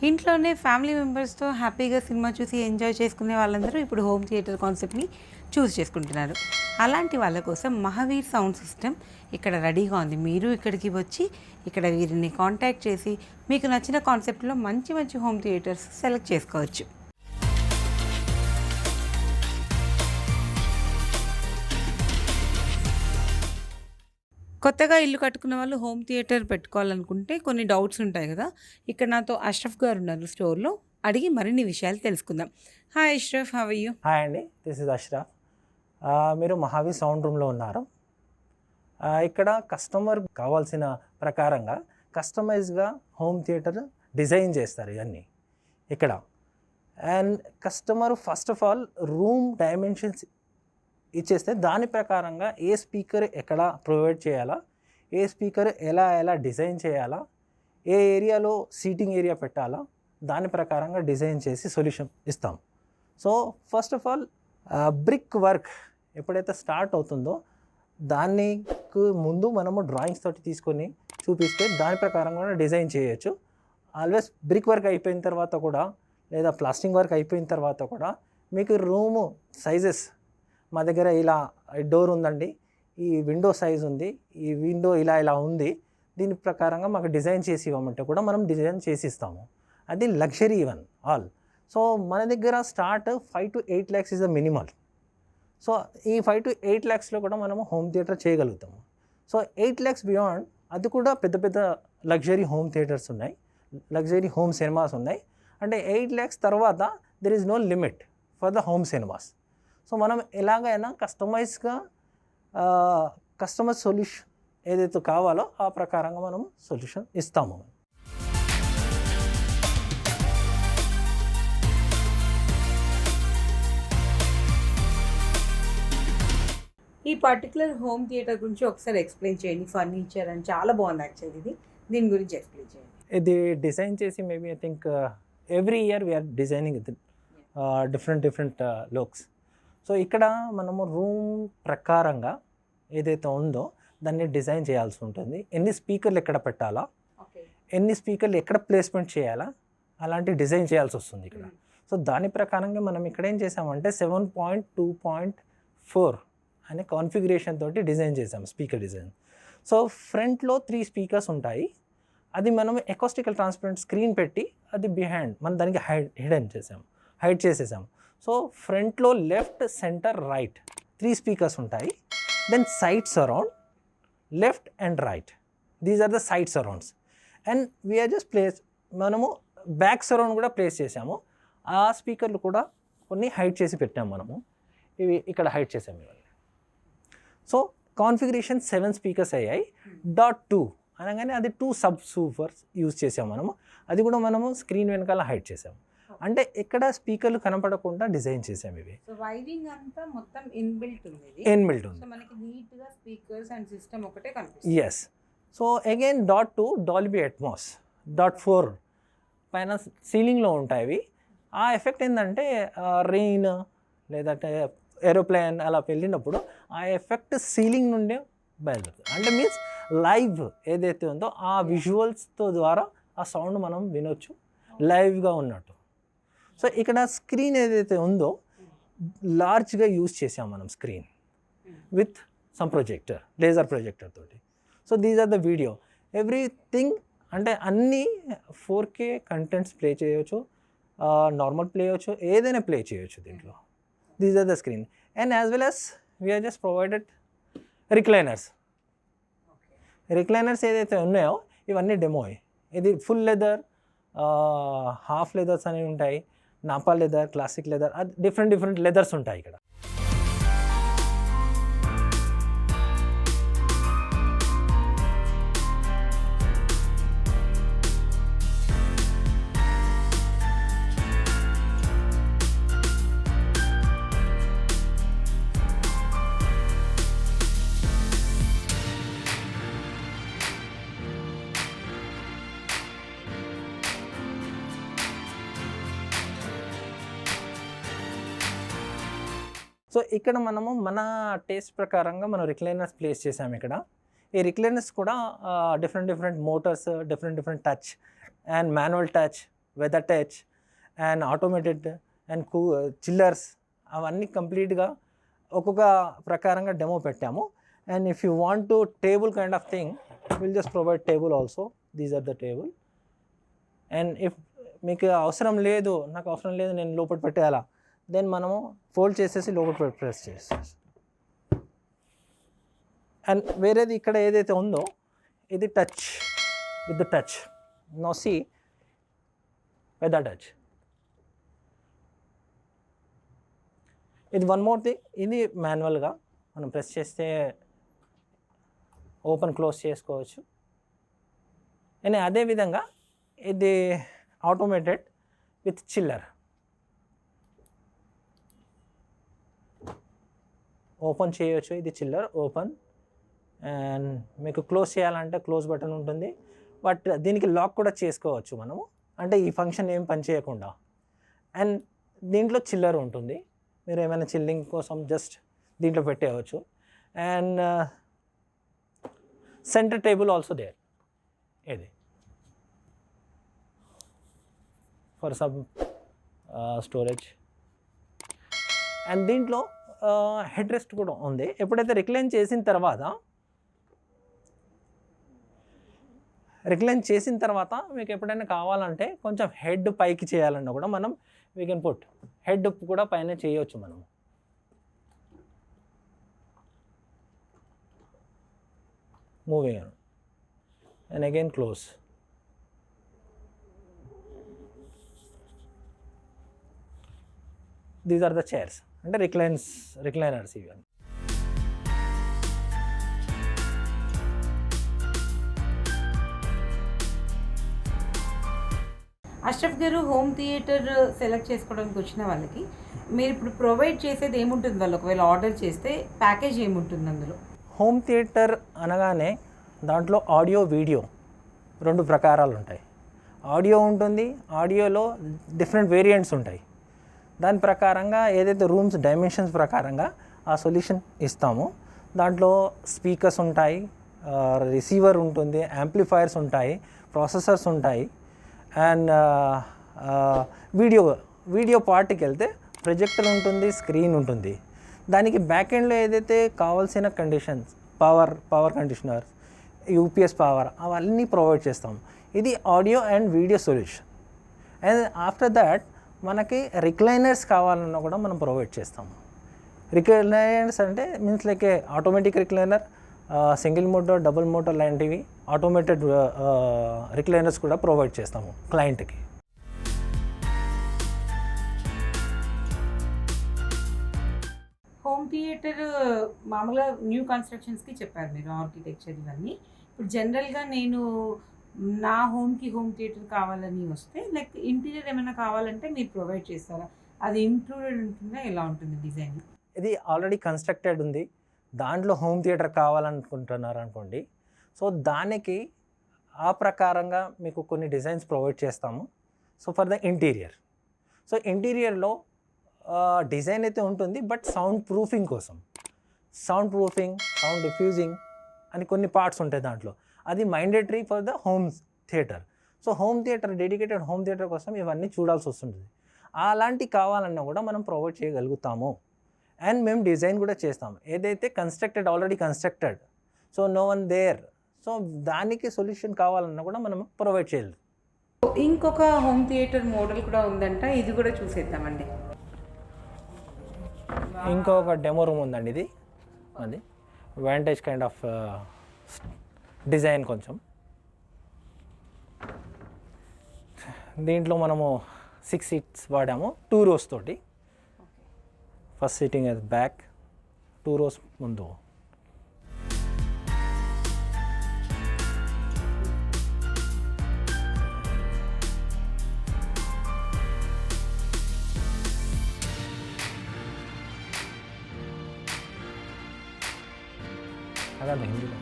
ఇంట్లోనే ఫ్యామిలీ మెంబర్స్‌తో హ్యాపీగా సినిమా చూసి ఎంజాయ్ చేసుకునే వాళ్ళందరూ ఇప్పుడు హోమ్ థియేటర్ కాన్సెప్ట్‌ని చేసుకుంటున్నారు. అలాంటి వాళ్ళ కోసం మహావీర్ సౌండ్ సిస్టమ్ ఇక్కడ రెడీగా ఉంది. మీరు ఇక్కడికి వచ్చి ఇక్కడ వీరిని కాంటాక్ట్ చేసి మీకు నచ్చిన కాన్సెప్ట్‌లో మంచి మంచి హోమ్ థియేటర్స్ సెలెక్ట్ చేసుకోవచ్చు. కొత్తగా ఇల్లు కట్టుకున్న వాళ్ళు హోమ్ థియేటర్ పెట్టుకోవాలనుకుంటే కొన్ని డౌట్స్ ఉంటాయి కదా. ఇక్కడ నాతో అష్రఫ్ గారు ఉన్నారు స్టోర్‌లో. అడిగి మరిన్ని విషయాలు తెలుసుకుందాం. Hi Ashraf, how are you? Hi అండి, దిస్ ఇస్ అష్రఫ్. మీరు మహావీర్ సౌండ్ రూమ్లో ఉన్నారు. ఇక్కడ కస్టమర్ కావాల్సిన ప్రకారంగా కస్టమైజ్గా హోమ్ థియేటర్ డిజైన్ చేస్తారు ఇవన్నీ ఇక్కడ. And customer first of all room dimensions ఇచ్చేస్తే దాని ప్రకారంగా ఏ స్పీకర్ ఎక్కడ ప్రొవైడ్ చేయాలా, ఏ స్పీకర్ ఎలా డిజైన్ చేయాలా, ఏ ఏరియాలో సీటింగ్ ఏరియా పెట్టాలా, దాని ప్రకారంగా డిజైన్ చేసి సొల్యూషన్ ఇస్తాం. So first of all brick work ఎప్పుడైతే స్టార్ట్ అవుతుందో దానికి ముందు మనము డ్రాయింగ్స్ తోటి తీసుకొని చూపిస్తే దాని ప్రకారం కూడా డిజైన్ చేయొచ్చు. ఆల్వేస్ బ్రిక్ వర్క్ అయిపోయిన తర్వాత కూడా లేదా ప్లాస్టింగ్ వర్క్ అయిపోయిన తర్వాత కూడా మీకు రూము సైజెస్ మా దగ్గర ఇలా డోర్ ఉందండి, ఈ విండో సైజ్ ఉంది, ఈ విండో ఇలా ఉంది, దీని ప్రకారంగా మాకు డిజైన్ చేసి ఇవ్వమంటే కూడా మనం డిజైన్ చేసి ఇస్తాము. అది లగ్జరీ ఈవెన్ ఆల్. సో మన దగ్గర start 5 to 8 lakhs is the minimal. So ఈ 5 to 8 lakhsలో కూడా మనము హోమ్ థియేటర్ చేయగలుగుతాము. సో 8 lakhs బియాండ్ అది కూడా పెద్ద పెద్ద లగ్జరీ హోమ్ థియేటర్స్ ఉన్నాయి, లగ్జరీ హోమ్ సినిమాస్ ఉన్నాయి. అంటే 8 lakhs తర్వాత there is no limit for the home cinemas. So మనం ఎలాగైనా కస్టమైజ్గా కస్టమర్ సొల్యూషన్ ఏదైతే కావాలో ఆ ప్రకారంగా మనం సొల్యూషన్ ఇస్తాము. ఈ పర్టికులర్ హోమ్ థియేటర్ గురించి ఒకసారి ఎక్స్ప్లెయిన్ చేయండి. ఫర్నిచర్ అని చాలా బాగుంది యాక్చువల్లీ. దీని గురించి ఎక్స్ప్లెయిన్ చేయండి. ఇది డిజైన్ చేసి maybe I think every year we are designing ఇది డిఫరెంట్ లుక్స్. సో ఇక్కడ మనము రూమ్ ప్రకారంగా ఏదైతే ఉందో దాన్ని డిజైన్ చేయాల్సి ఉంటుంది. ఎన్ని స్పీకర్లు ఎక్కడ పెట్టాలా, ఎన్ని స్పీకర్లు ఎక్కడ ప్లేస్మెంట్ చేయాలా, అలాంటి డిజైన్ చేయాల్సి వస్తుంది ఇక్కడ. సో దాని ప్రకారంగా మనం ఇక్కడ ఏం చేసామంటే 7.2.4 అనే కాన్ఫిగరేషన్ తోటి డిజైన్ చేసాము స్పీకర్ డిజైన్. సో ఫ్రంట్లో 3 స్పీకర్స్ ఉంటాయి. అది మనం ఎకోస్టికల్ ట్రాన్స్పరెంట్ స్క్రీన్ పెట్టి అది బిహైండ్ మనం దానికి హైడ్ చేసేసాము. సో ఫ్రంట్లో లెఫ్ట్, సెంటర్, రైట్ 3 స్పీకర్స్ ఉంటాయి. Then side surround, left and right, these are the side surrounds. And we are just మనము బ్యాక్ సరౌండ్ కూడా ప్లేస్ చేసాము. ఆ స్పీకర్లు కూడా కొన్ని హైడ్ చేసి పెట్టాము మనము. ఇవి ఇక్కడ హైడ్ చేసాము ఇవన్నీ. సో కాన్ఫిగరేషన్ 7 స్పీకర్స్ అయ్యాయి. .2 అనగానే అది 2 సబ్ సూఫర్స్ యూజ్ చేసాము మనము. అది కూడా మనము స్క్రీన్ వెనకాల హైడ్ చేసాము. అంటే ఎక్కడ స్పీకర్లు కనపడకుండా డిజైన్ చేసాము ఇవి. సో వైరింగ్ అంతా మొత్తం ఇన్బిల్ట్ ఉంది. సో మనకి నీట్ గా స్పీకర్స్ అండ్ సిస్టమ్ ఒకటే కనిపిస్తుంది. Yes. So again .2 Dolby Atmos. .4 పైన సీలింగ్లో ఉంటాయి. ఆ ఎఫెక్ట్ ఏంటంటే రెయిన్ లేదంటే ఏరోప్లేన్ అలా వెళ్ళినప్పుడు ఆ ఎఫెక్ట్ సీలింగ్ నుండే బయలుదేరుతుంది. అంటే మీన్స్ లైవ్ ఏదైతే ఉందో ఆ విజువల్స్తో ద్వారా ఆ సౌండ్ మనం వినొచ్చు లైవ్గా ఉన్నట్టు. సో ఇక్కడ స్క్రీన్ ఏదైతే ఉందో లార్జ్గా యూజ్ చేసాం మనం screen with some projector, laser projector తోటి. So these are the video everything. అంటే అన్నీ 4K కంటెంట్స్ ప్లే చేయొచ్చు, నార్మల్ ప్లే చేయొచ్చు, ఏదైనా ప్లే చేయొచ్చు దీంట్లో. These are the screen. And as well as we're just provided recliners. Recliners ఏదైతే ఉన్నాయో ఇవన్నీ డెమో. ఇది ఫుల్ లెదర్, హాఫ్ లెదర్స్ అనేవి ఉంటాయి, Napa leather, classic leather, different leathers ఉంటాయి ఇక్కడ. సో ఇక్కడ మనము మన టేస్ట్ ప్రకారంగా మనం రిక్లైనర్స్ ప్లేస్ చేసాము ఇక్కడ. ఈ రిక్లైనర్స్ కూడా different motors, different touch and manual touch whether touch and automated and chillers అవన్నీ కంప్లీట్గా ఒక్కొక్క ప్రకారంగా డెమో పెట్టాము. And if you want to table kind of thing will just provide table also. These are the table. And if మీకు అవసరం లేదు, నాకు అవసరం లేదు నేను లోపల పెట్టేయాలా, దెన్ మనము ఫోల్డ్ చేసేసి లోపల ప్రెస్ చేసేసి. అండ్ వేరేది ఇక్కడ ఏదైతే ఉందో ఇది touch with the touch. Now see with the touch. ఇది వన్ మోర్ థింగ్, ఇది మాన్యువల్గా మనం ప్రెస్ చేస్తే ఓపెన్ క్లోజ్ చేసుకోవచ్చు. అండ్ అదేవిధంగా ఇది ఆటోమేటెడ్ విత్ చిల్లర్. ఓపెన్ చేయవచ్చు, ఇది చిల్లర్ ఓపెన్. అండ్ మీకు క్లోజ్ చేయాలంటే క్లోజ్ బటన్ ఉంటుంది, బట్ దీనికి లాక్ కూడా చేసుకోవచ్చు మనము, అంటే ఈ ఫంక్షన్ ఏం పని చేయకుండా. అండ్ దీంట్లో చిల్లర్ ఉంటుంది, మీరు ఏమైనా చిల్లింగ్ కోసం జస్ట్ దీంట్లో పెట్టేయవచ్చు. And centre table also there, ఇది ఫర్ సమ్ స్టోరేజ్. అండ్ దీంట్లో హెడ్ రెస్ట్ కూడా ఉంది. ఎప్పుడైతే రిక్లైన్ చేసిన తర్వాత మీకు ఎప్పుడైనా కావాలంటే కొంచెం హెడ్ పైకి చేయాలన్నా కూడా మనం వీ కెన్ పుట్ హెడ్ కూడా పైన చేయవచ్చు మనం. Moving and again close. These are the chairs, అంటే రిక్లైనర్స్ ఇవి. అష్రఫ్ గారు, హోమ్ థియేటర్ సెలెక్ట్ చేసుకోవడానికి వచ్చిన వాళ్ళకి మీరు ఇప్పుడు ప్రొవైడ్ చేసేది ఏముంటుంది? వాళ్ళు ఒకవేళ ఆర్డర్ చేస్తే ప్యాకేజ్ ఏముంటుంది అందులో? హోమ్ థియేటర్ అనగానే దాంట్లో ఆడియో వీడియో రెండు ప్రకారాలు ఉంటాయి. ఆడియో ఉంటుంది, ఆడియోలో డిఫరెంట్ వేరియంట్స్ ఉంటాయి. దాని ప్రకారంగా ఏదైతే రూమ్స్ డైమెన్షన్స్ ప్రకారంగా ఆ సొల్యూషన్ ఇస్తాము. దాంట్లో స్పీకర్స్ ఉంటాయి, రిసీవర్ ఉంటుంది, యాంప్లిఫైయర్స్ ఉంటాయి, ప్రాసెసర్స్ ఉంటాయి. అండ్ వీడియో పార్ట్కి వెళ్తే ప్రొజెక్టర్ ఉంటుంది, స్క్రీన్ ఉంటుంది. దానికి బ్యాక్ ఎండ్లో ఏదైతే కావాల్సిన conditions, power conditioner, UPS power అవన్నీ ప్రొవైడ్ చేస్తాం. ఇది audio and video solution. And after that మనకి రిక్లైనర్స్ కావాలన్నా కూడా మనం ప్రొవైడ్ చేస్తాము. రిక్లైనర్స్ అంటే means like automatic recliner, single motor, double motor లాంటివి ఆటోమేటెడ్ రిక్లైనర్స్ కూడా ప్రొవైడ్ చేస్తాము క్లయింట్కి. హోమ్ థియేటర్ మామూలుగా న్యూ కన్స్ట్రక్షన్స్కి చెప్పారు మీరు, ఆర్కిటెక్చర్ ఇవన్నీ. ఇప్పుడు జనరల్గా నేను నా హోమ్కి హోమ్ థియేటర్ కావాలని వస్తే లైక్ ఇంటీరియర్ ఏమైనా కావాలంటే మీరు ప్రొవైడ్ చేస్తారా? అది ఇంక్లూడెడ్ ఉంటుందా, ఎలా ఉంటుంది డిజైన్? ఇది ఆల్రెడీ కన్స్ట్రక్టెడ్ ఉంది, దాంట్లో హోమ్ థియేటర్ కావాలనుకుంటున్నారు అనుకోండి. సో దానికి ఆ ప్రకారంగా మీకు కొన్ని డిజైన్స్ ప్రొవైడ్ చేస్తాము. So for the interior, so ఇంటీరియర్లో డిజైన్ అయితే ఉంటుంది, బట్ సౌండ్ ప్రూఫింగ్ కోసం సౌండ్ డిఫ్యూజింగ్ అని కొన్ని పార్ట్స్ ఉంటాయి దాంట్లో. అది mandatory for the home theatre. So home theatre, dedicated home theatre కోసం ఇవన్నీ చూడాల్సి వస్తుంటుంది. అలాంటి కావాలన్నా కూడా మనం ప్రొవైడ్ చేయగలుగుతాము. అండ్ మేము డిజైన్ కూడా చేస్తాము, ఏదైతే already constructed, so no one there, so దానికి సొల్యూషన్ కావాలన్నా కూడా మనం ప్రొవైడ్ చేయలేదు. ఇంకొక హోమ్ థియేటర్ మోడల్ కూడా ఉందంట, ఇది కూడా చూసేద్దామండి. ఇంకొక డెమో రూమ్ ఉందండి, ఇది అది వాంటేజ్ కైండ్ ఆఫ్ డిజైన్. కొంచెం దీంట్లో మనము 6 seats వాడాము, 2 rows తోటి. First seating as back, 2 rows ముందు. అలా హిందీలో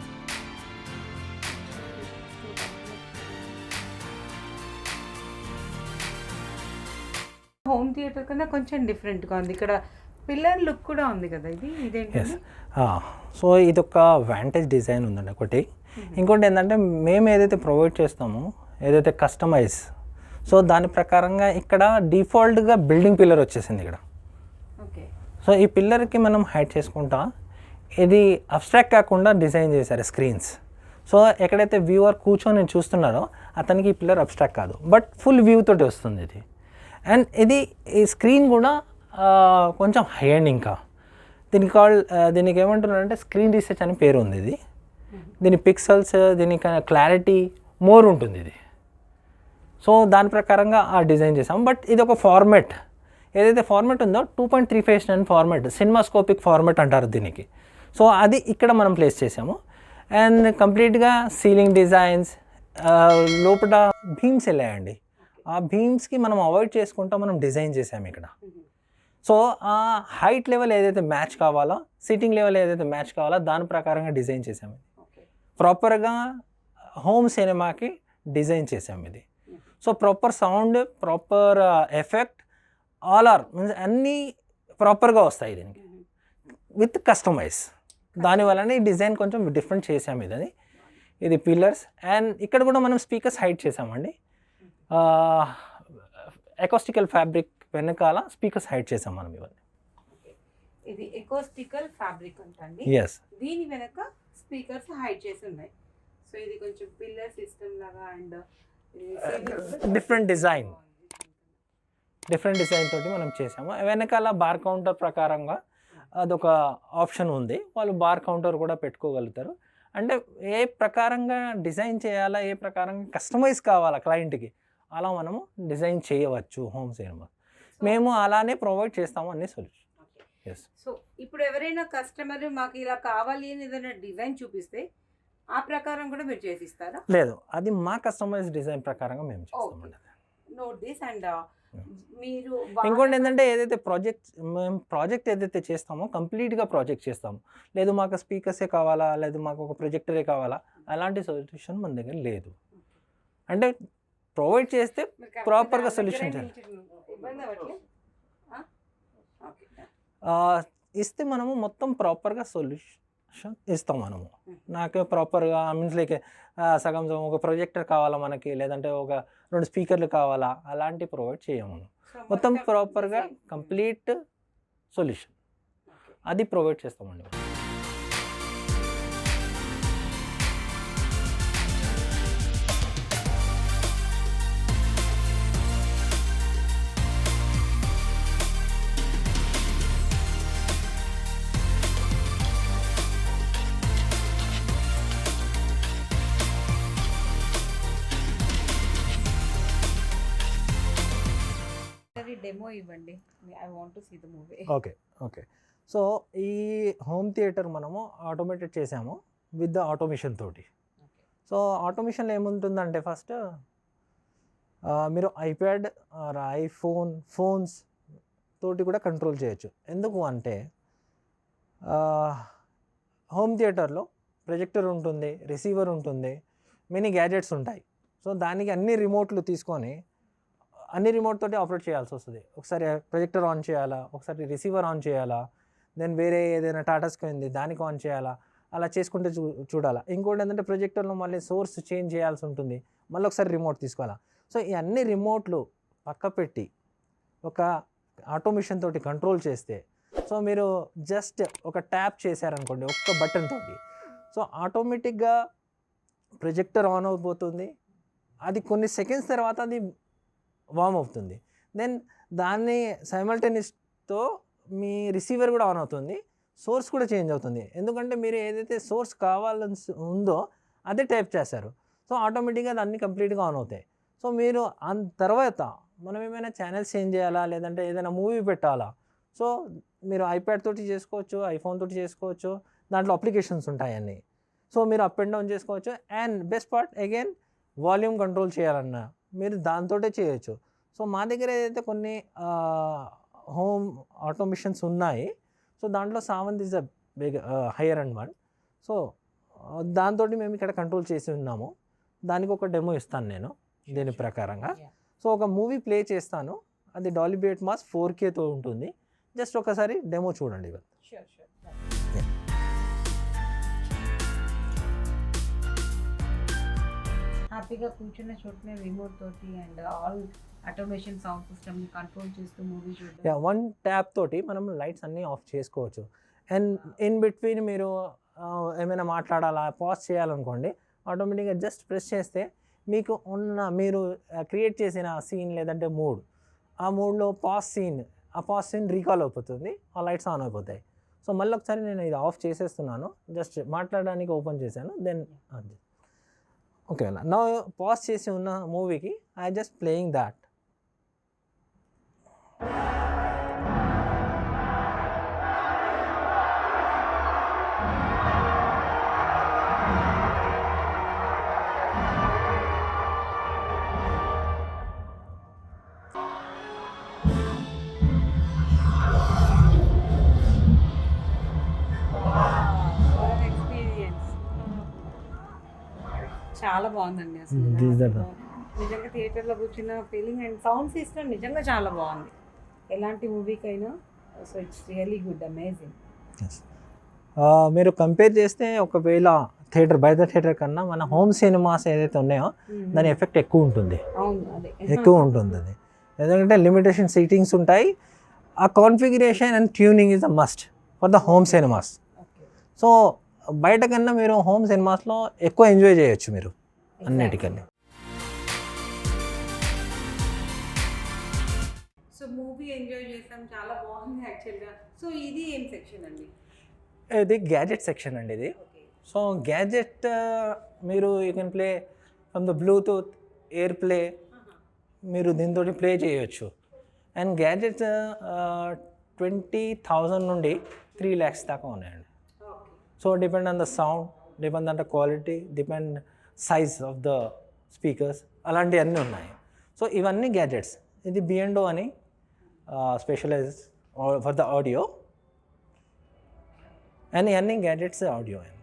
హోమ్ థియేటర్ కన్నా కొంచెం డిఫరెంట్గా ఉంది. ఇక్కడ పిల్లర్ లుక్ కూడా ఉంది కదా, ఇదేంటి? సో ఇది ఒక వాంటేజ్ డిజైన్ ఉందండి ఒకటి. ఇంకోటి ఏంటంటే మేము ఏదైతే ప్రొవైడ్ చేస్తామో, ఏదైతే కస్టమైజ్, సో దాని ప్రకారంగా ఇక్కడ డిఫాల్ట్గా బిల్డింగ్ పిల్లర్ వచ్చేసింది ఇక్కడ. ఓకే. సో ఈ పిల్లర్కి మనం హైట్ చేసుకుంటా ఇది అబ్స్ట్రాక్ట్ కాకుండా డిజైన్ చేశారు స్క్రీన్స్. సో ఎక్కడైతే వ్యూవర్ కూర్చొని చూస్తున్నారో అతనికి ఈ పిల్లర్ అబ్స్ట్రాక్ట్ కాదు, బట్ ఫుల్ వ్యూ తోటి వస్తుంది ఇది. అండ్ ఇది ఈ స్క్రీన్ కూడా కొంచెం హై అండ్ ఇంకా దీనికి ఏమంటున్నారంటే స్క్రీన్ రీసెర్చ్ అని పేరు ఉంది. ఇది దీని పిక్సెల్స్ దీనికి క్లారిటీ మోర్ ఉంటుంది ఇది. సో దాని ప్రకారంగా ఆ డిజైన్ చేసాం. బట్ ఇది ఒక ఫార్మాట్, ఏదైతే ఫార్మాట్ ఉందో 2.3 ఫార్మాట్, సినిమాస్కోపిక్ ఫార్మాట్ అంటారు దీనికి. సో అది ఇక్కడ మనం ప్లేస్ చేసాము. అండ్ కంప్లీట్గా సీలింగ్ డిజైన్స్ లోపల బీమ్స్ వెళ్ళాయండి. ఆ బీమ్స్కి మనం అవాయిడ్ చేసుకుంటా మనం డిజైన్ చేసాము ఇక్కడ. సో ఆ హైట్ లెవెల్ ఏదైతే మ్యాచ్ కావాలో, సిట్టింగ్ లెవెల్ ఏదైతే మ్యాచ్ కావాలో దాని ప్రకారంగా డిజైన్ చేసాము. ప్రాపర్గా హోమ్ సినిమాకి డిజైన్ చేసాము ఇది. So proper sound, proper effect all are means అన్నీ ప్రాపర్గా వస్తాయి దీనికి విత్ కస్టమైజ్. దానివల్లనే ఈ డిజైన్ కొంచెం డిఫరెంట్ చేసాము ఇది పిల్లర్స్. అండ్ ఇక్కడ కూడా మనం స్పీకర్స్ హైట్ చేసామండి. ఎకోస్టికల్ ఫ్యాబ్రిక్ వెనకాల స్పీకర్స్ హైట్ చేసాం మనం ఇవన్నీ. ఇది ఎకోస్టికల్ ఫ్యాబ్రిక్ అంటండి. ఎస్, దీని వెనక స్పీకర్స్ హైడ్ చేసి ఉన్నాయి. సో ఇది కొంచెం పిల్లర్ సిస్టమ్ లాగా అండ్ డిఫరెంట్ డిజైన్ తోటి మనం చేసాము. వెనకాల బార్ కౌంటర్ ప్రకారంగా అదొక ఆప్షన్ ఉంది, వాళ్ళు బార్ కౌంటర్ కూడా పెట్టుకోగలుగుతారు. అంటే ఏ ప్రకారంగా డిజైన్ చేయాలా, ఏ ప్రకారంగా కస్టమైజ్ కావాలా క్లయింట్కి, అలా మనము డిజైన్ చేయవచ్చు హోమ్ సినిమా. మేము అలానే ప్రొవైడ్ చేస్తాము అన్ని సొల్యూషన్. ఎస్. సో ఇప్పుడు ఎవరైనా కస్టమర్ మాకు ఇలా కావాలి అని ఏదైనా డిజైన్ చూపిస్తే ఆ ప్రకారం కూడా మీరు చేసిస్తారా? లేదు, అది మా కస్టమైజ్ డిజైన్ ప్రకారంగా మేము చేస్తామండి. Note this. అండ్ మీరు ఇంకోటి ఏంటంటే ఏదైతే మేము ప్రాజెక్ట్ ఏదైతే చేస్తామో కంప్లీట్గా ప్రాజెక్ట్ చేస్తాము. లేదు మాకు స్పీకర్సే కావాలా, లేదు మాకు ఒక ప్రొజెక్టరే కావాలా, అలాంటి సొల్యూషన్ మన దగ్గర లేదు. అంటే ప్రొవైడ్ చేస్తే ప్రాపర్గా సొల్యూషన్ ఇస్తే మనము మొత్తం ప్రాపర్గా సొల్యూషన్ ఇస్తాం మనము. నాకు ప్రాపర్గా మీన్స్ లైక్ సగం ఒక ప్రొజెక్టర్ కావాలా మనకి, లేదంటే ఒక 2 స్పీకర్లు కావాలా, అలాంటి ప్రొవైడ్ చేయము. మొత్తం ప్రాపర్గా కంప్లీట్ సొల్యూషన్ అది ప్రొవైడ్ చేస్తామండి. డెమో ఇవ్వండి. I want to see the movie. Okay. So ఈ హోమ్ థియేటర్ మనము ఆటోమేటెడ్ చేసాము విత్ ద ఆటోమేషన్ తోటి. సో ఆటోమేషన్లో ఏముంటుందంటే ఫస్ట్ మీరు ఐప్యాడ్ ఆర్ ఫోన్స్ తోటి కూడా కంట్రోల్ చేయొచ్చు. ఎందుకు అంటే హోమ్ థియేటర్లో ప్రొజెక్టర్ ఉంటుంది, రిసీవర్ ఉంటుంది, మెనీ గ్యాజెట్స్ ఉంటాయి. సో దానికి అన్ని రిమోట్లు తీసుకొని అన్ని రిమోట్ తోటి ఆపరేట్ చేయాల్సి వస్తుంది. ఒకసారి ప్రొజెక్టర్ ఆన్ చేయాలా, ఒకసారి రిసీవర్ ఆన్ చేయాలా, దెన్ వేరే ఏదైనా టాటా స్కై ఉంది దానికి ఆన్ చేయాలా, అలా చేసుకుంటే చూడాలా. ఇంకోటి ఏంటంటే ప్రొజెక్టర్లో మళ్ళీ సోర్స్ చేంజ్ చేయాల్సి ఉంటుంది, మళ్ళీ ఒకసారి రిమోట్ తీసుకోవాలా. సో ఈ అన్ని రిమోట్లు పక్క పెట్టి ఒక ఆటోమేషన్ తోటి కంట్రోల్ చేస్తే, సో మీరు జస్ట్ ఒక ట్యాప్ చేశారనుకోండి ఒక్క బటన్ తోటి, సో ఆటోమేటిక్గా ప్రొజెక్టర్ ఆన్ అయిపోతుంది. అది కొన్ని సెకండ్స్ తర్వాత అది వార్మ్ అవుతుంది. దెన్ దాన్ని సైమల్టేనియస్తో మీ రిసీవర్ కూడా ఆన్ అవుతుంది, సోర్స్ కూడా చేంజ్ అవుతుంది. ఎందుకంటే మీరు ఏదైతే సోర్స్ కావాలని ఉందో అదే టైప్ చేశారు. సో ఆటోమేటిక్గా దాన్ని కంప్లీట్గా ఆన్ అవుతాయి. సో మీరు తర్వాత మనం ఏమైనా ఛానల్స్ చేంజ్ చేయాలా, లేదంటే ఏదైనా మూవీ పెట్టాలా, సో మీరు ఐప్యాడ్ తోటి చేసుకోవచ్చు, ఐఫోన్ తోటి చేసుకోవచ్చు, దాంట్లో అప్లికేషన్స్ ఉంటాయి అన్నీ. సో మీరు అప్ అండ్ డౌన్ చేసుకోవచ్చు. And best part again volume control చేయాలన్నా మీరు దాంతోటే చేయొచ్చు. సో మా దగ్గర ఏదైతే కొన్ని హోమ్ ఆటోమేషన్స్ ఉన్నాయి, సో దాంట్లో Savant is a big higher and one. So దాంతో మేము ఇక్కడ కంట్రోల్ చేసి ఉన్నాము. దానికి ఒక డెమో ఇస్తాను నేను దీని ప్రకారంగా. సో ఒక మూవీ ప్లే చేస్తాను, అది డాల్బీ అట్మాస్ 4Kతో ఉంటుంది. జస్ట్ ఒకసారి డెమో చూడండి. హ్యాపీగా కూర్చున్న చోటనే రిమోట్ తోటి అండ్ ఆల్ ఆటోమేషన్ సౌండ్ సిస్టమ్ని కంట్రోల్ చేస్తూ మూవీ చూడడం. వన్ ట్యాప్ తోటి మనం లైట్స్ అన్నీ ఆఫ్ చేసుకోవచ్చు. అండ్ ఇన్ బిట్వీన్ మీరు ఏమైనా మాట్లాడాలా, పాజ్ చేయాలనుకోండి, ఆటోమేటిక్గా జస్ట్ ప్రెస్ చేస్తే మీకు మీరు క్రియేట్ చేసిన సీన్ లేదంటే మూడ్, ఆ మూడ్లో ఆ పాజ్ సీన్ రీకాల్ అయిపోతుంది, ఆ లైట్స్ ఆన్ అయిపోతాయి. సో మళ్ళీ ఒకసారి నేను ఇది ఆఫ్ చేసేస్తున్నాను, జస్ట్ మాట్లాడడానికి ఓపెన్ చేశాను, దెన్ ఒకవేళ నా పాజ్ చేసి ఉన్న మూవీకి I just playing that. Experience చాలా బాగుందండి అసలు. నిజంగా థియేటర్లో కూర్చున్న ఫీలింగ్ అండ్ సౌండ్ సిస్టమ్ నిజంగా చాలా బాగుంది ఎలాంటి మూవీకైనా. So it's really good, amazing. మీరు కంపేర్ చేస్తే ఒకవేళ బయట థియేటర్ కన్నా మన హోమ్ సినిమాస్ ఏదైతే ఉన్నాయో దాని ఎఫెక్ట్ ఎక్కువ ఉంటుంది. అవును, అదే ఎక్కువ ఉంటుంది అది. ఎందుకంటే లిమిటేషన్ సీటింగ్స్ ఉంటాయి. ఆ configuration and tuning is a must for the home cinemas. So బయట కన్నా మీరు హోమ్ సినిమాస్లో ఎక్కువ ఎంజాయ్ చేయొచ్చు మీరు అన్నిటికన్నా. సో మూవీ ఎంజాయ్ చేసాం, చాలా బాగుంది యాక్చువల్గా. సో ఇది ఏం సెక్షన్ అండి? ఇది గ్యాజెట్ సెక్షన్ అండి ఇది. సో గ్యాజెట్ మీరు you can play from the Bluetooth, air play, మీరు దీంతో ప్లే చేయొచ్చు. అండ్ గ్యాజెట్స్ 20,000 నుండి 3 lakhs దాకా ఉన్నాయండి. So depend on the sound, depend on the quality, depend size of the speakers, అలాంటివన్నీ ఉన్నాయి. సో ఇవన్నీ గ్యాజెట్స్. ఇది B&O అని specialise for the audio, and ఇవన్నీ గ్యాజెట్స్ ఆడియో అండి.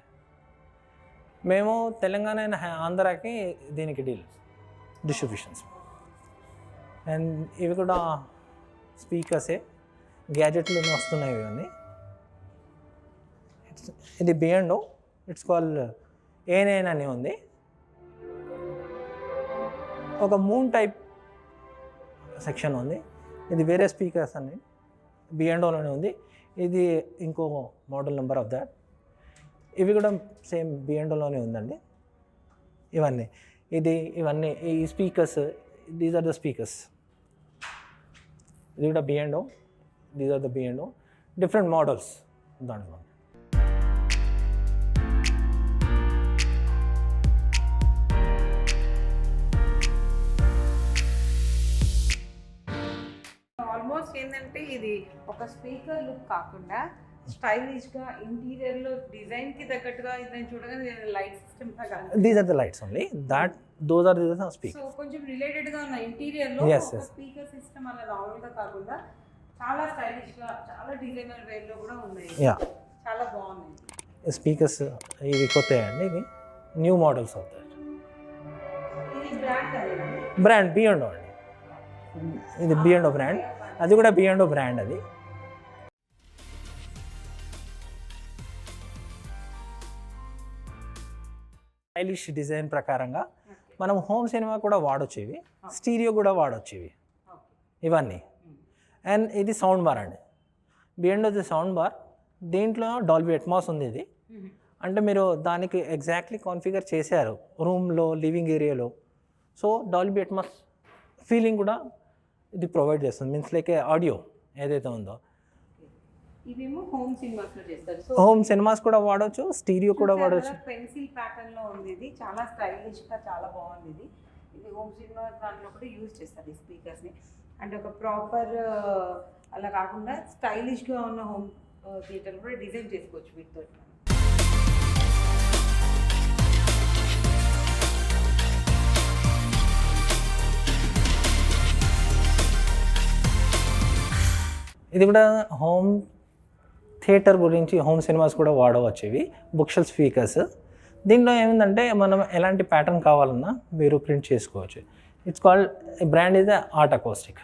మేము తెలంగాణ అండ్ ఆంధ్రాకి దీనికి డిస్ట్రిబ్యూషన్స్. అండ్ ఇవి కూడా స్పీకర్సే, గ్యాజెట్లు వస్తున్నాయి ఇవన్నీ. ఇది B&O, ఇట్స్ కాల్ A9 అని ఉంది. ఒక మూన్ టైప్ సెక్షన్ ఉంది. ఇది వేరే స్పీకర్స్ అని B&Oలోనే ఉంది. ఇది ఇంకో మోడల్ నెంబర్ ఆఫ్ దాట్. ఇవి కూడా సేమ్ B&Oలోనే ఉందండి. ఇవన్నీ ఈ speakers, these are the speakers. ఇది కూడా B&O, these are the B&O, different models దాంట్లో. ఆల్మోస్ట్ ఏంటంటే ఇది ఒక స్పీకర్ లుక్ కాకుండా స్టైలిష్గా ఇంటీరియర్లో డిజైన్కి తగ్గట్టుగా ఇది చూడగానే light system these are the lights only, those are the speakers. So కొంచెం రిలేటెడ్గా ఉన్న ఇంటీరియర్లో స్పీకర్ సిస్టమ్ అలా నార్మల్గా కాకుండా చాలా స్టైలిష్గా, చాలా డిజైనర్ వేర్లో కూడా ఉన్నాయి. చాలా బాగున్నాయి స్పీకర్స్. ఇవి కొత్త అండి, ఇవి న్యూ మోడల్స్ అవుతాయి. ఇది బ్రాండ్ B&O అండి. ఇది B&O బ్రాండ్, అది కూడా B&O బ్రాండ్. అది స్టైలిష్ డిజైన్ ప్రకారంగా మనం హోమ్ సినిమా కూడా వాడచ్చు, ఇవి స్టీరియో కూడా వాడచ్చు ఇవన్నీ. అండ్ ఇది సౌండ్ బార్ అండి, B&Oది సౌండ్ బార్. దీంట్లో డాల్బీ అట్మాస్ ఉంది. ఇది అంటే మీరు దానికి ఎగ్జాక్ట్లీ కాన్ఫిగర్ చేశారు రూమ్లో, లివింగ్ ఏరియాలో. సో డాల్బీ అట్మాస్ ఫీలింగ్ కూడా ఇది ప్రొవైడ్ చేస్తుంది. మీన్స్ లైక్ ఆడియో ఏదైతే ఉందో ఇవేమో హోమ్ సినిమాస్లో చేస్తారు. సో హోమ్ సినిమాస్ కూడా వాడచ్చు, స్టీరియో కూడా వాడచ్చు. పెన్సిల్ ప్యాటర్న్లో ఉంది. ఇది చాలా స్టైలిష్గా, చాలా బాగుంది. ఇది హోమ్ సినిమా దాంట్లో కూడా యూజ్ చేస్తారు ఈ స్పీకర్స్ని. అంటే ఒక ప్రాపర్ అలా కాకుండా స్టైలిష్గా ఉన్న హోమ్ థియేటర్ కూడా డిజైన్ చేసుకోవచ్చు వీటితో. ఇది కూడా హోమ్ థియేటర్ గురించి, హోమ్ సినిమాస్ కూడా వాడవచ్చు. ఇవి బుక్షెల్ స్పీకర్స్. దీంట్లో ఏమిందంటే మనం ఎలాంటి ప్యాటర్న్ కావాలన్నా మీరు ప్రింట్ చేసుకోవచ్చు. It's called, brand is art acoustic.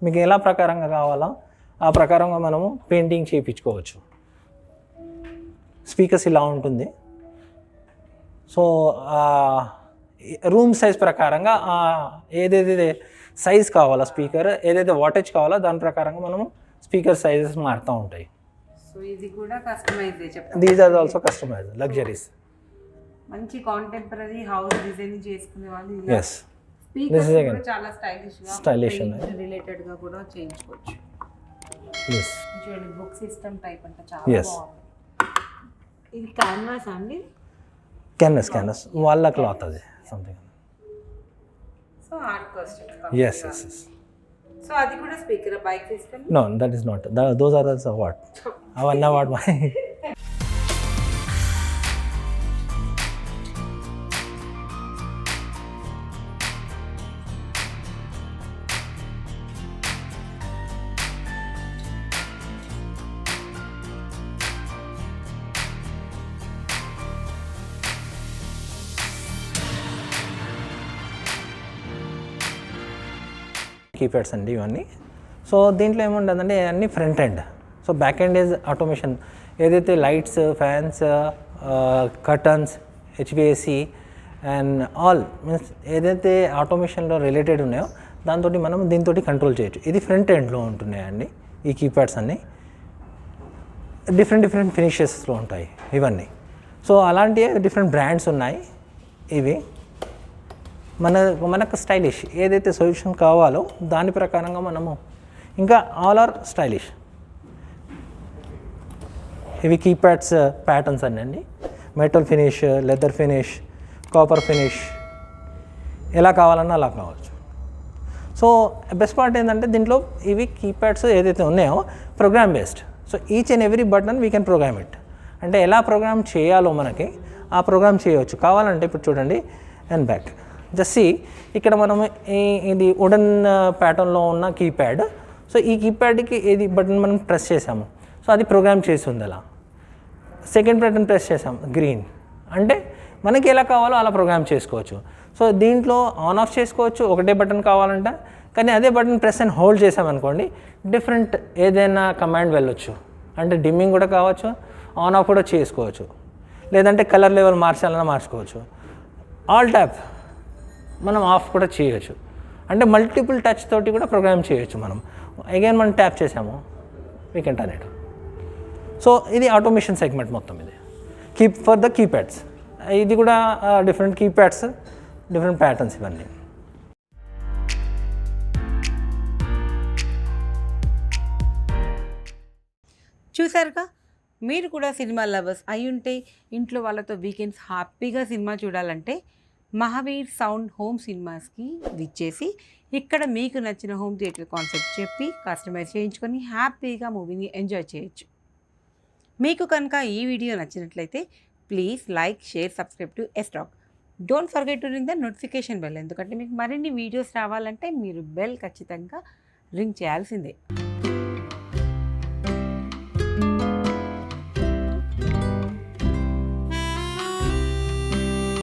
మీకు ఎలా ప్రకారంగా కావాలో ఆ ప్రకారంగా మనము పెయింటింగ్ చేయించుకోవచ్చు. స్పీకర్స్ ఇలా ఉంటుంది. సో రూమ్ సైజ్ ప్రకారంగా ఏదైతే సైజ్ కావాలో స్పీకర్, ఏదైతే వాటేజ్ కావాలో దాని ప్రకారంగా మనము స్పీకర్ సైజెస్ మారుతూ ఉంటాయి. సో ఇది కూడా కస్టమైజ్ చెప్తాను. These are also customise luxuries. మంచి కాంటెంపరరీ హౌస్ డిజైన్ చేసుకునే వాళ్ళు ఎస్ స్పీకర్స్ కూడా చాలా స్టైలిష్ రిలేటెడ్ గా కూడా చేయించుకోవచ్చు. ఎస్ చూడండి బుక్ సిస్టమ్ టైప్ అంటే చాలా Yes. బాగుంది. ఇది క్యాన్వాస్ అండి. క్యాన్వస్ వాళ్ళ క్లాత్ అది something. So hard cost. Yes yes yes. So అది కూడా speaker bike system. No, that is not. Those are also what? అవన్నీ వాట్ మై కీప్యాడ్స్ అండి ఇవన్నీ. సో దీంట్లో ఏముంటుందంటే అన్నీ front end. So back end is automation. ఏదైతే lights, fans, curtains, HVAC and all means ఏదైతే ఆటోమేషన్లో రిలేటెడ్ ఉన్నాయో దాంతో మనం దీంతో కంట్రోల్ చేయొచ్చు. ఇది ఫ్రంట్ ఎండ్లో ఉంటున్నాయండి ఈ కీప్యాడ్స్ అన్నీ. డిఫరెంట్ ఫినిషెస్లో ఉంటాయి ఇవన్నీ. సో అలాంటి డిఫరెంట్ బ్రాండ్స్ ఉన్నాయి ఇవి. మనకు స్టైలిష్ ఏదైతే సొల్యూషన్ కావాలో దాని ప్రకారంగా మనము ఇంకా ఆల్ ఆర్ స్టైలిష్. ఇవి కీప్యాడ్స్ ప్యాటర్న్స్ అన్నీ metal finish, leather finish, copper finish, ఎలా కావాలన్నా అలా కావచ్చు. సో బెస్ట్ పార్ట్ ఏంటంటే దీంట్లో ఇవి కీప్యాడ్స్ ఏదైతే ఉన్నాయో program based. So each and every button we can program it. అంటే ఎలా ప్రోగ్రామ్ చేయాలో మనకి ఆ ప్రోగ్రామ్ చేయవచ్చు. కావాలంటే ఇప్పుడు చూడండి అండ్ బ్యాక్ జస్ట్ ఇక్కడ మనం ఇది వుడెన్ ప్యాటర్న్లో ఉన్న కీప్యాడ్. సో ఈ కీప్యాడ్కి ఏది బటన్ మనం ప్రెస్ చేసాము సో అది ప్రోగ్రామ్ చేసి ఉంది అలా. సెకండ్ బటన్ ప్రెస్ చేసాం గ్రీన్ అంటే మనకి ఎలా కావాలో అలా ప్రోగ్రామ్ చేసుకోవచ్చు. సో దీంట్లో ఆన్ ఆఫ్ చేసుకోవచ్చు ఒకటే బటన్ కావాలంటే. కానీ అదే బటన్ ప్రెస్ అండ్ హోల్డ్ చేసామనుకోండి డిఫరెంట్ ఏదైనా కమాండ్ వెళ్ళొచ్చు. అంటే డిమ్మింగ్ కూడా కావచ్చు, ఆన్ ఆఫ్ కూడా చేసుకోవచ్చు, లేదంటే కలర్ లెవెల్ మార్చాలన్నా మార్చుకోవచ్చు. ఆల్ ట్యాప్ మనం ఆఫ్ కూడా చేయొచ్చు. అంటే మల్టిపుల్ టచ్ తోటి కూడా ప్రోగ్రామ్ చేయొచ్చు. మనం అగైన్ మనం ట్యాప్ చేసాము we can turn it. So ఇది ఆటోమేషన్ సెగ్మెంట్ మొత్తం. ఇది ఫర్ ద కీప్యాడ్స్. ఇది కూడా డిఫరెంట్ కీప్యాడ్స్, డిఫరెంట్ ప్యాటర్న్స్ ఇవన్నీ. చూసారుగా, మీరు కూడా సినిమా లవర్స్ అయి ఉంటే ఇంట్లో వాళ్ళతో వీకెండ్స్ హ్యాపీగా సినిమా చూడాలంటే మహావీర్ సౌండ్ హోమ్ సినిమాస్కి విచ్చేసి ఇక్కడ మీకు నచ్చిన హోమ్ థియేటర్ కాన్సెప్ట్ చెప్పి కస్టమైజ్ చేయించుకొని హ్యాపీగా మూవీని ఎంజాయ్ చేయొచ్చు. మీకు కనుక ఈ వీడియో నచ్చినట్లయితే please like, share, subscribe to ఎస్టాక్. Don't forget to ring the notification bell. ఎందుకంటే మీకు మరిన్ని వీడియోస్ రావాలంటే మీరు బెల్ ఖచ్చితంగా రింగ్ చేయాల్సిందే.